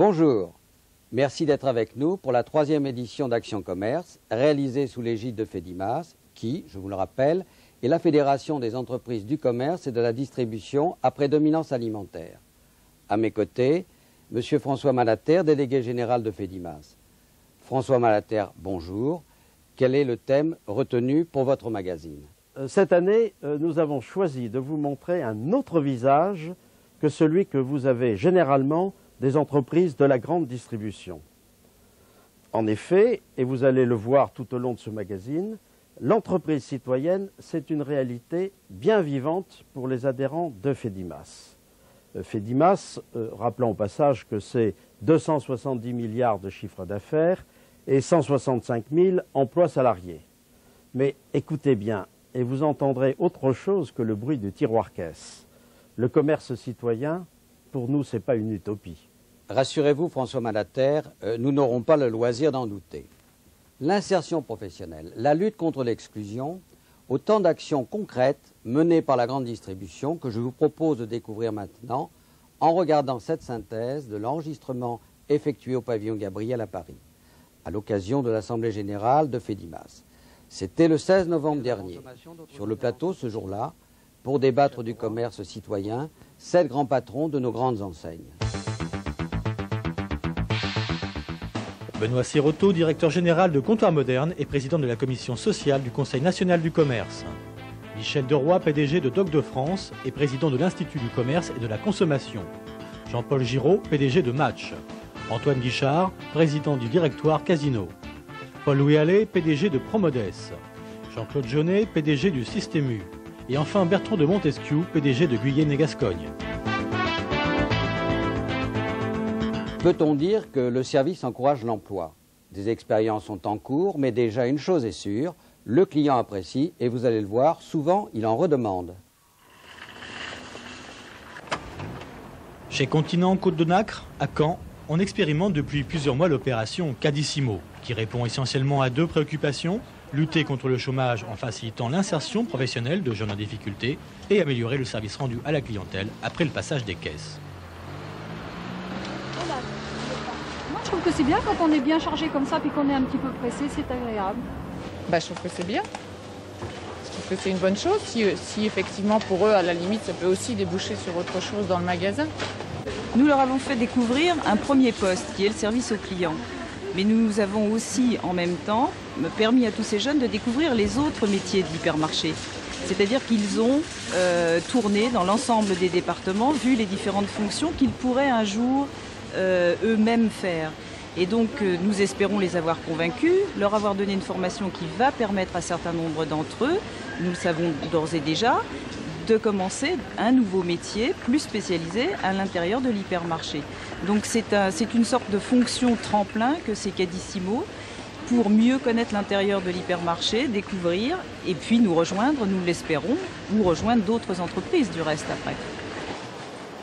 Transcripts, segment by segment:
Bonjour, merci d'être avec nous pour la 3e édition d'Action Commerce, réalisée sous l'égide de FEDIMAS, qui, je vous le rappelle, est la Fédération des entreprises du commerce et de la distribution à prédominance alimentaire. À mes côtés, M. François Malater, délégué général de FEDIMAS. François Malater, bonjour. Quel est le thème retenu pour votre magazine? Cette année, nous avons choisi de vous montrer un autre visage que celui que vous avez généralement des entreprises de la grande distribution. En effet, et vous allez le voir tout au long de ce magazine, l'entreprise citoyenne, c'est une réalité bien vivante pour les adhérents de FEDIMAS. FEDIMAS, rappelons au passage que c'est 270 milliards de chiffre d'affaires et 165 000 emplois salariés. Mais écoutez bien, et vous entendrez autre chose que le bruit du tiroir-caisse. Le commerce citoyen, pour nous, ce n'est pas une utopie. Rassurez-vous, François Malater, nous n'aurons pas le loisir d'en douter. L'insertion professionnelle, la lutte contre l'exclusion, autant d'actions concrètes menées par la grande distribution que je vous propose de découvrir maintenant en regardant cette synthèse de l'enregistrement effectué au pavillon Gabriel à Paris, à l'occasion de l'Assemblée générale de FEDIMAS. C'était le 16 novembre dernier. Sur le plateau, ce jour-là, pour débattre du commerce citoyen, 7 grands patrons de nos grandes enseignes. Benoît Sirotto, directeur général de Comptoir Moderne et président de la commission sociale du Conseil national du commerce. Michel Deroy, PDG de Doc de France et président de l'Institut du commerce et de la consommation. Jean-Paul Giraud, PDG de Match. Antoine Guichard, président du directoire Casino. Paul-Louis Allais, PDG de Promodes. Jean-Claude Jaunet, PDG du Système U. Et enfin Bertrand de Montesquieu, PDG de Guyenne et Gascogne. Peut-on dire que le service encourage l'emploi? Des expériences sont en cours, mais déjà une chose est sûre, le client apprécie et vous allez le voir, souvent il en redemande. Chez Continent Côte de Nacre, à Caen, on expérimente depuis plusieurs mois l'opération Cadissimo, qui répond essentiellement à 2 préoccupations: lutter contre le chômage en facilitant l'insertion professionnelle de jeunes en difficulté et améliorer le service rendu à la clientèle après le passage des caisses. Moi, je trouve que c'est bien quand on est bien chargé comme ça puis qu'on est un petit peu pressé, c'est agréable. Bah, je trouve que c'est bien. Je trouve que c'est une bonne chose. Si effectivement pour eux, à la limite, ça peut aussi déboucher sur autre chose dans le magasin. Nous leur avons fait découvrir un premier poste qui est le service aux clients. Mais nous avons aussi en même temps permis à tous ces jeunes de découvrir les autres métiers de l'hypermarché. C'est-à-dire qu'ils ont tourné dans l'ensemble des départements, vu les différentes fonctions qu'ils pourraient un jour eux-mêmes faire. Et donc nous espérons les avoir convaincus, leur avoir donné une formation qui va permettre à un certain nombre d'entre eux, nous le savons d'ores et déjà, de commencer un nouveau métier plus spécialisé à l'intérieur de l'hypermarché. Donc c'est une sorte de fonction tremplin que c'est Cadissimo pour mieux connaître l'intérieur de l'hypermarché, découvrir et puis nous rejoindre, nous l'espérons, ou rejoindre d'autres entreprises du reste après.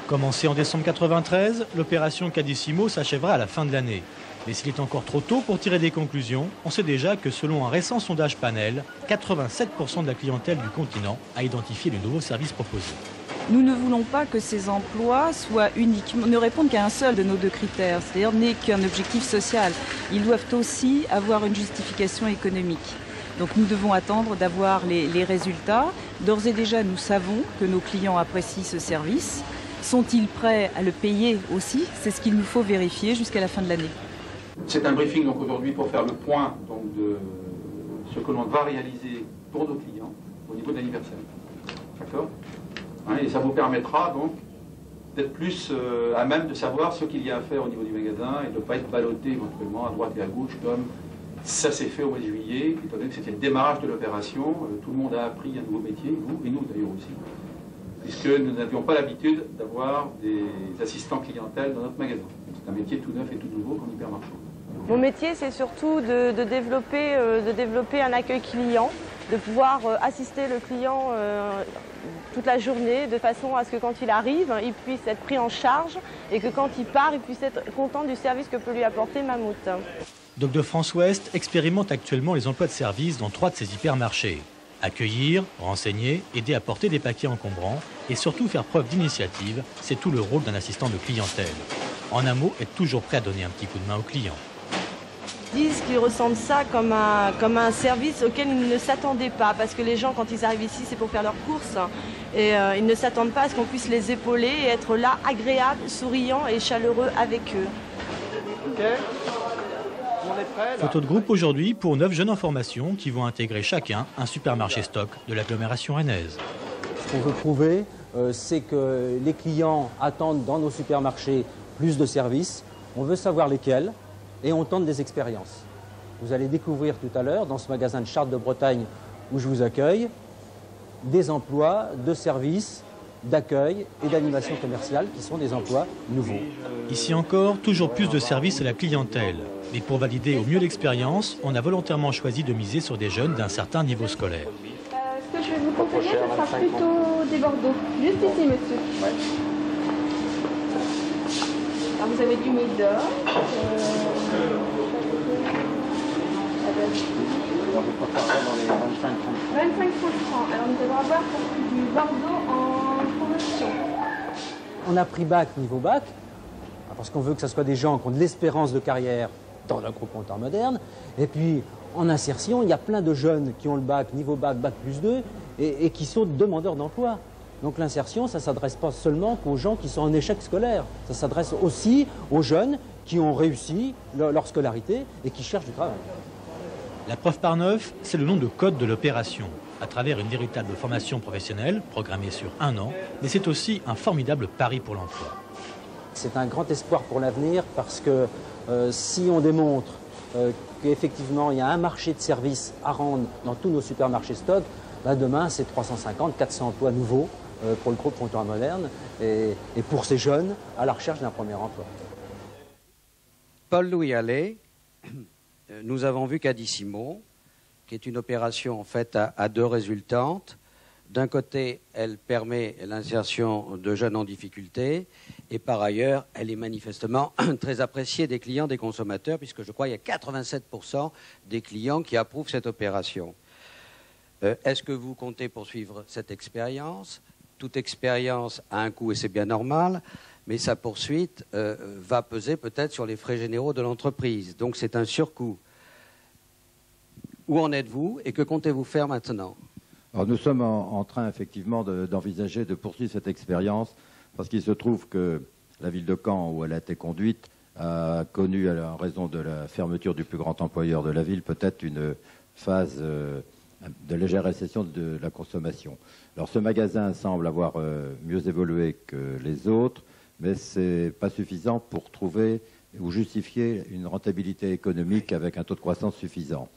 Commencée en décembre 1993, l'opération Cadissimo s'achèvera à la fin de l'année. Mais s'il est encore trop tôt pour tirer des conclusions, on sait déjà que selon un récent sondage Panel, 87% de la clientèle du continent a identifié le nouveau service proposé. Nous ne voulons pas que ces emplois ne répondent qu'à un seul de nos 2 critères, c'est-à-dire n'aient qu'un objectif social. Ils doivent aussi avoir une justification économique. Donc nous devons attendre d'avoir les résultats. D'ores et déjà, nous savons que nos clients apprécient ce service. Sont-ils prêts à le payer aussi? C'est ce qu'il nous faut vérifier jusqu'à la fin de l'année. C'est un briefing donc aujourd'hui pour faire le point donc, de ce que l'on va réaliser pour nos clients au niveau de l'anniversaire. D'accord? Et ça vous permettra donc d'être plus à même de savoir ce qu'il y a à faire au niveau du magasin et de ne pas être ballotté éventuellement à droite et à gauche comme ça s'est fait au mois de juillet, étant donné que c'était le démarrage de l'opération. Tout le monde a appris un nouveau métier, vous et nous d'ailleurs aussi, puisque nous n'avions pas l'habitude d'avoir des assistants clientèle dans notre magasin. C'est un métier tout neuf et tout nouveau comme hypermarché. Mon métier, c'est surtout de développer un accueil client, de pouvoir assister le client toute la journée, de façon à ce que quand il arrive, il puisse être pris en charge et que quand il part, il puisse être content du service que peut lui apporter Mammouth. Doc de France Ouest expérimente actuellement les emplois de service dans 3 de ses hypermarchés. Accueillir, renseigner, aider à porter des paquets encombrants et surtout faire preuve d'initiative, c'est tout le rôle d'un assistant de clientèle. En un mot, être toujours prêt à donner un petit coup de main aux clients. Ils disent qu'ils ressentent ça comme un service auquel ils ne s'attendaient pas, parce que les gens, quand ils arrivent ici, c'est pour faire leurs courses, et ils ne s'attendent pas à ce qu'on puisse les épauler et être là, agréable, souriant et chaleureux avec eux. Ok. On est prêt, là. Photo de groupe aujourd'hui pour 9 jeunes en formation qui vont intégrer chacun un supermarché stock de l'agglomération rennaise. Ce qu'on veut prouver, c'est que les clients attendent dans nos supermarchés plus de services. On veut savoir lesquels et on tente des expériences. Vous allez découvrir tout à l'heure, dans ce magasin de Chartres de Bretagne où je vous accueille, des emplois de services, d'accueil et d'animation commerciale qui sont des emplois nouveaux. Ici encore, toujours plus de services à la clientèle. Mais pour valider au mieux l'expérience, on a volontairement choisi de miser sur des jeunes d'un certain niveau scolaire. Ce que je vais vous conseiller, ce sera plutôt des Bordeaux. Juste ici, monsieur. Ouais. Alors, vous avez du Médoc. On peut pas faire ça dans les 25-30 francs. Alors, nous allons avoir du Bordeaux en promotion. On a pris bac niveau bac, parce qu'on veut que ce soit des gens qui ont de l'espérance de carrière dans le groupe comptoir moderne. Et puis, en insertion, il y a plein de jeunes qui ont le bac, niveau bac, bac plus 2, et qui sont demandeurs d'emploi. Donc l'insertion, ça ne s'adresse pas seulement qu'aux gens qui sont en échec scolaire. Ça s'adresse aussi aux jeunes qui ont réussi leur scolarité et qui cherchent du travail. La preuve par 9, c'est le nom de code de l'opération, à travers une véritable formation professionnelle programmée sur 1 an, mais c'est aussi un formidable pari pour l'emploi. C'est un grand espoir pour l'avenir parce que si on démontre qu'effectivement il y a un marché de services à rendre dans tous nos supermarchés stock, ben demain c'est 350, 400 emplois nouveaux pour le groupe Comptoir Moderne et pour ces jeunes à la recherche d'un premier emploi. Paul-Louis Allais, nous avons vu qu'Adissimo, qui est une opération en fait à deux résultantes. D'un côté, elle permet l'insertion de jeunes en difficulté et par ailleurs, elle est manifestement très appréciée des clients, des consommateurs, puisque je crois qu'il y a 87% des clients qui approuvent cette opération. Est-ce que vous comptez poursuivre cette expérience? Toute expérience a un coût et c'est bien normal, mais sa poursuite va peser peut-être sur les frais généraux de l'entreprise. Donc c'est un surcoût. Où en êtes-vous et que comptez-vous faire maintenant? Alors nous sommes en train effectivement d'envisager de poursuivre cette expérience parce qu'il se trouve que la ville de Caen, où elle a été conduite, a connu, en raison de la fermeture du plus grand employeur de la ville, peut-être une phase de légère récession de la consommation. Alors ce magasin semble avoir mieux évolué que les autres, mais ce n'est pas suffisant pour trouver ou justifier une rentabilité économique avec un taux de croissance suffisant.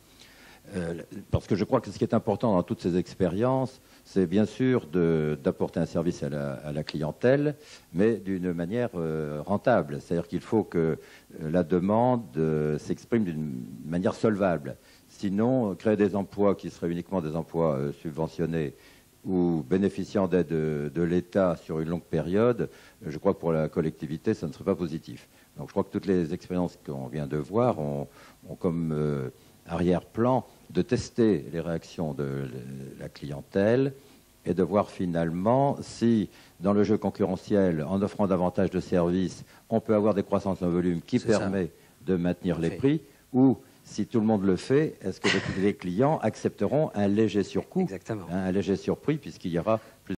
Parce que je crois que ce qui est important dans toutes ces expériences, c'est bien sûr d'apporter un service à la clientèle, mais d'une manière rentable. C'est-à-dire qu'il faut que la demande s'exprime d'une manière solvable. Sinon, créer des emplois qui seraient uniquement des emplois subventionnés ou bénéficiant d'aide de l'État sur une longue période, je crois que pour la collectivité, ça ne serait pas positif. Donc je crois que toutes les expériences qu'on vient de voir ont comme arrière-plan de tester les réactions de la clientèle et de voir finalement si, dans le jeu concurrentiel, en offrant davantage de services, on peut avoir des croissances en volume qui permet de maintenir les prix, ou si tout le monde le fait, est-ce que les clients accepteront un léger surcoût, un léger surprix, puisqu'il y aura plus